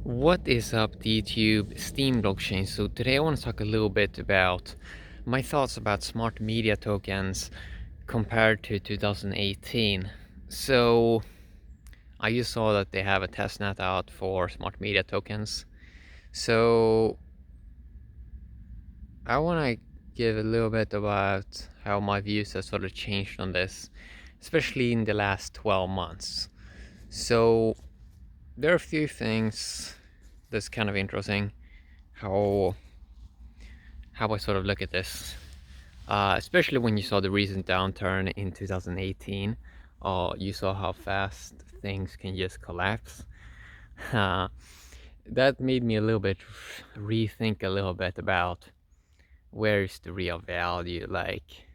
What is up, YouTube Steam blockchain? So today I want to talk a little bit about my thoughts about smart media tokens compared to 2018. So I just saw that they have a testnet out for smart media tokens. So I want to give a little bit about how my views have sort of changed on this, especially in the last 12 months. So there are a few things that's kind of interesting. How I sort of look at this, especially when you saw the recent downturn in 2018. You saw how fast things can just collapse. Uh, that made me a little bit rethink a little bit about where's the real value, like.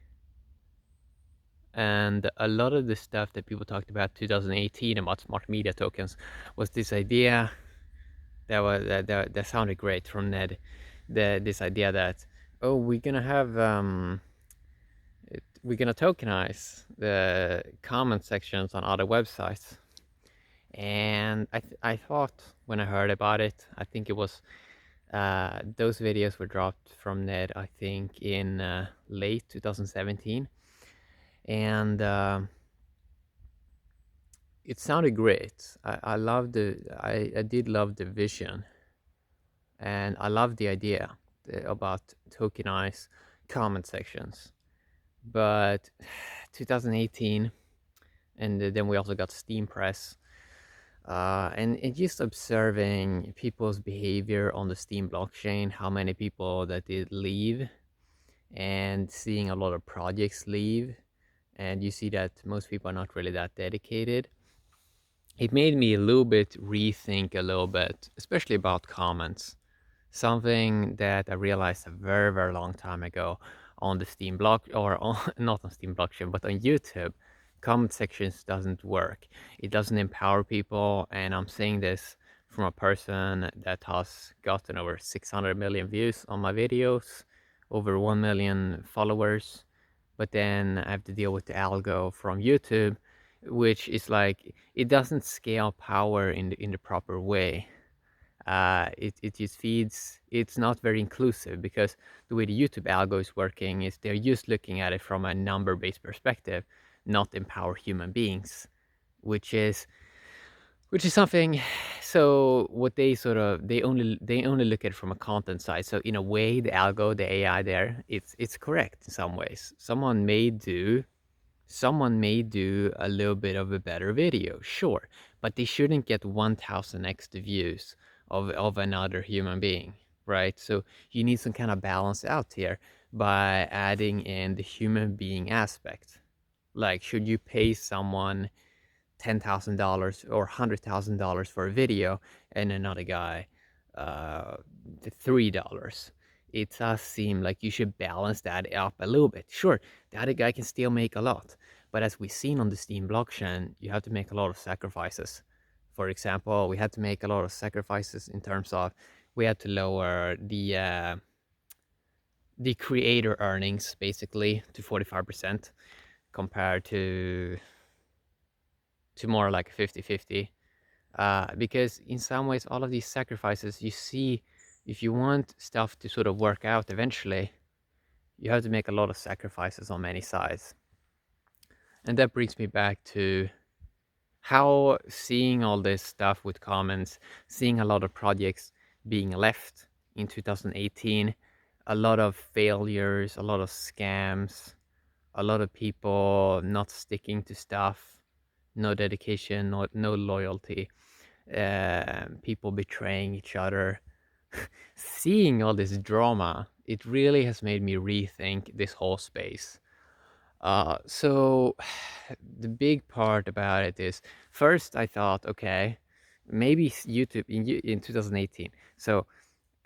And a lot of the stuff that people talked about 2018 about smart media tokens was this idea that sounded great from Ned. This idea that, oh, we're gonna tokenize the comment sections on other websites. And I thought when I heard about it, I think it was those videos were dropped from Ned, I think in late 2017, and it sounded great. I did love the vision, and I love the idea about tokenize comment sections. But 2018, and then we also got Steam Press, and just observing people's behavior on the Steam blockchain, how many people that did leave, and seeing a lot of projects leave, and you see that most people are not really that dedicated. It made me a little bit rethink a little bit, especially about comments. Something that I realized a very, very long time ago on the Steam block, or on, not on Steam blockchain, but on YouTube. Comment sections doesn't work. It doesn't empower people, and I'm saying this from a person that has gotten over 600 million views on my videos, over 1 million followers, but then I have to deal with the algo from YouTube, which is like, it doesn't scale power in the proper way. It just feeds, it's not very inclusive, because the way the YouTube algo is working is they're just looking at it from a number-based perspective, not empower human beings, which is something. So what they sort of, they only look at it from a content side. So in a way, the algo, the AI there, it's correct in some ways. Someone may do a little bit of a better video, sure, but they shouldn't get 1000x the views of another human being, right? So you need some kind of balance out here by adding in the human being aspect. Like, should you pay someone $10,000 or $100,000 for a video and another guy uh, $3? It does seem like you should balance that up a little bit. Sure, the other guy can still make a lot, but as we've seen on the Steam blockchain, you have to make a lot of sacrifices. For example, we had to make a lot of sacrifices in terms of, we had to lower the creator earnings basically to 45% compared to more like 50-50. Because in some ways, all of these sacrifices, you see, if you want stuff to sort of work out eventually, you have to make a lot of sacrifices on many sides. And that brings me back to how seeing all this stuff with comments, seeing a lot of projects being left in 2018, a lot of failures, a lot of scams, a lot of people not sticking to stuff, no dedication, no loyalty, people betraying each other. Seeing all this drama, it really has made me rethink this whole space. So the big part about it is, first I thought, okay, maybe YouTube in 2018. So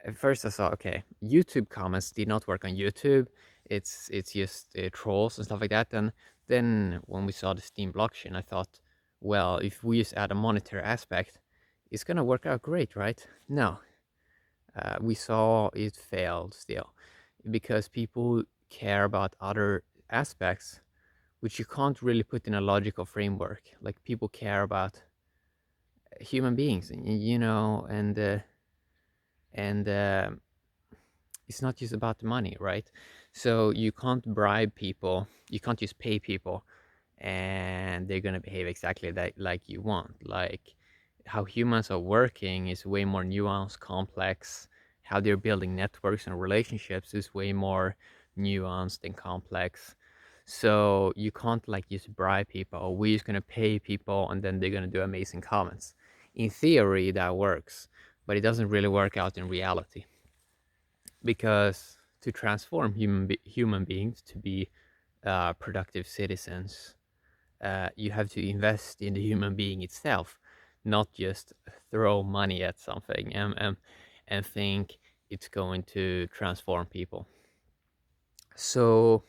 at first I thought, okay, YouTube comments did not work on YouTube. It's just trolls and stuff like that. And then when we saw the Steam blockchain, I thought, well, if we just add a monetary aspect, it's gonna work out great, right? No, we saw it failed still, because people care about other aspects which you can't really put in a logical framework. Like, people care about human beings, you know, and it's not just about the money, right? So you can't bribe people, you can't just pay people and they're gonna behave exactly like you want. Like how humans are working is way more nuanced, complex. How they're building networks and relationships is way more nuanced and complex. So you can't like just bribe people. Or we're just gonna pay people and then they're gonna do amazing comments. In theory, that works, but it doesn't really work out in reality because to transform human beings to be productive citizens, you have to invest in the human being itself, not just throw money at something and think it's going to transform people. So,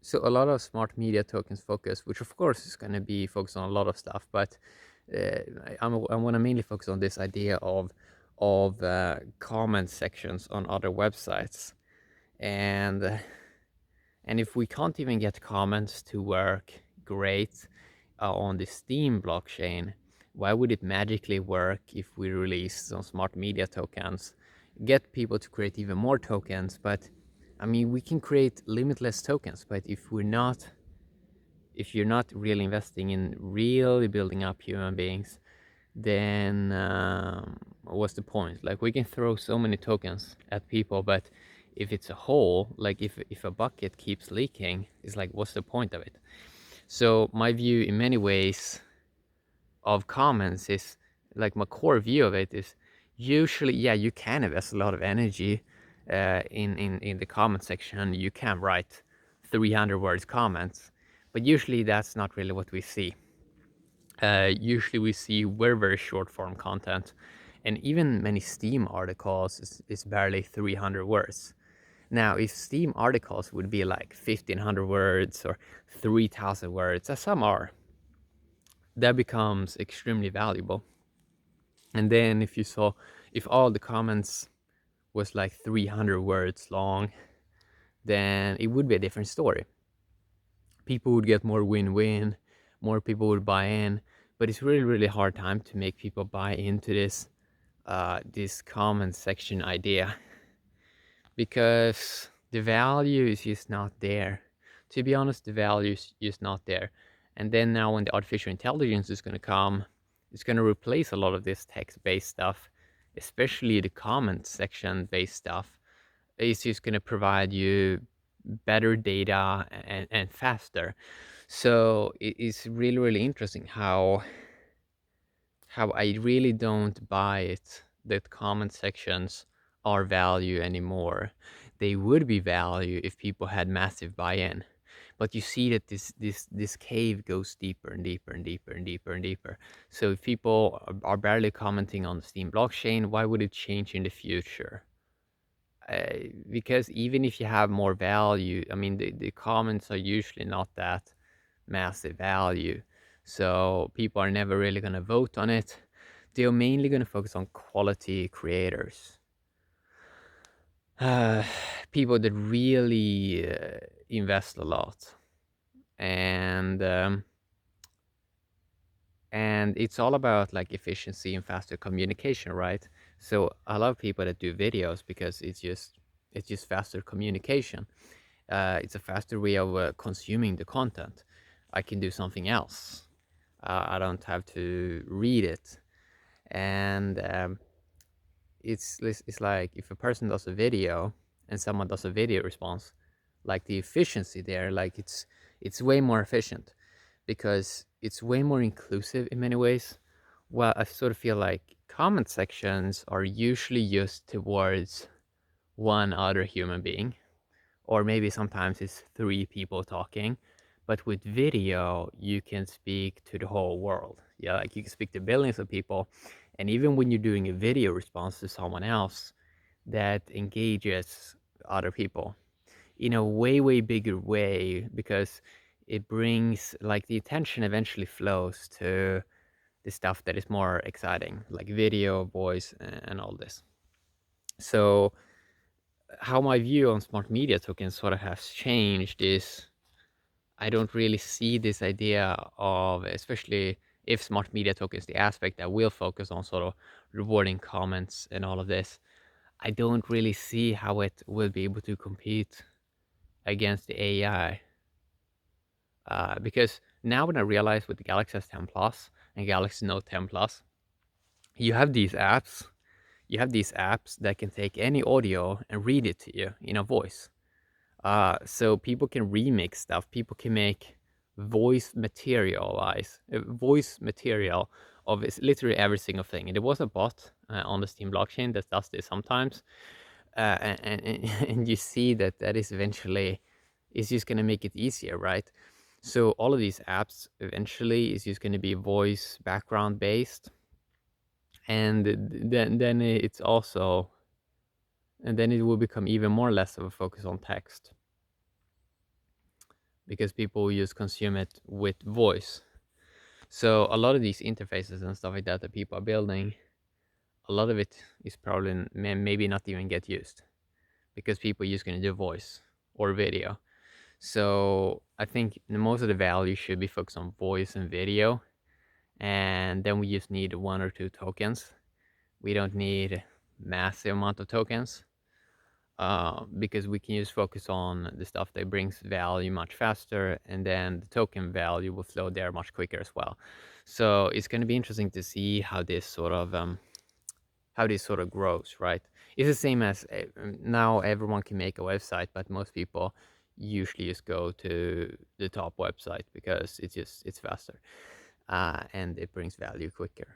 so a lot of smart media tokens focus, which of course is going to be focused on a lot of stuff, but I want to mainly focus on this idea of comment sections on other websites, and and if we can't even get comments to work great on the Steam blockchain, why would it magically work if we release some smart media tokens? Get people to create even more tokens, but I mean, we can create limitless tokens, but if you're not really investing in really building up human beings, then what's the point? Like we can throw so many tokens at people, but if it's a hole, like if a bucket keeps leaking, it's like what's the point of it? So my view in many ways of comments is like my core view of it is usually, yeah, you can invest a lot of energy in the comment section. You can write 300 words comments, but usually that's not really what we see. Usually we see very short form content, and even many Steam articles is barely 300 words. Now, if Steam articles would be like 1500 words or 3000 words, as some are, that becomes extremely valuable. And then if all the comments was like 300 words long, then it would be a different story. People would get more win-win, more people would buy in, but it's really hard time to make people buy into this comment section idea because the value is just not there. To be honest, the value is just not there. And then now when the artificial intelligence is going to come, it's going to replace a lot of this text-based stuff, especially the comment section-based stuff. It's just going to provide you better data and faster. So it's really interesting how I really don't buy it that comment sections are value anymore. They would be value if people had massive buy-in. But you see that this cave goes deeper and deeper and deeper and deeper and deeper. So if people are barely commenting on the Steam blockchain, why would it change in the future? Because even if you have more value, I mean, the comments are usually not that massive value. So people are never really going to vote on it. They're mainly going to focus on quality creators. People that really invest a lot. And it's all about like efficiency and faster communication, right? So I love people that do videos because it's just faster communication. It's a faster way of consuming the content. I can do something else. I don't have to read it. And it's like if a person does a video and someone does a video response, like the efficiency there, like it's way more efficient because it's way more inclusive in many ways. Well, I sort of feel like comment sections are usually used towards one other human being, or maybe sometimes it's three people talking. But with video, you can speak to the whole world. Yeah, like you can speak to billions of people. And even when you're doing a video response to someone else, that engages other people in a way bigger way because it brings like the attention eventually flows to the stuff that is more exciting, like video, voice, and all this. So how my view on smart media tokens sort of has changed is I don't really see this idea of, especially if smart media token is the aspect that will focus on sort of rewarding comments and all of this, I don't really see how it will be able to compete against the AI. Because now when I realize with the Galaxy S10 Plus and Galaxy Note 10 Plus, you have these apps. You have these apps that can take any audio and read it to you in a voice. So people can remix stuff. People can make voice material of literally every single thing. And there was a bot on the Steam blockchain that does this sometimes, and you see that that is eventually is just going to make it easier, right? So all of these apps eventually is just going to be voice background based, and then it's also and then it will become even more less of a focus on text because people will just consume it with voice. So a lot of these interfaces and stuff like that that people are building, a lot of it is probably maybe not even get used because people are just going to do voice or video. So I think most of the value should be focused on voice and video, and then we just need one or two tokens. We don't need massive amount of tokens because we can just focus on the stuff that brings value much faster, and then the token value will flow there much quicker as well. So it's going to be interesting to see how this sort of grows, right? It's the same as now everyone can make a website, but most people usually just go to the top website because it's faster and it brings value quicker.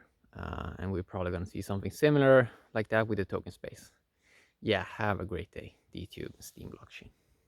And we're probably going to see something similar like that with the token space. Yeah, have a great day, DTube and Steam blockchain.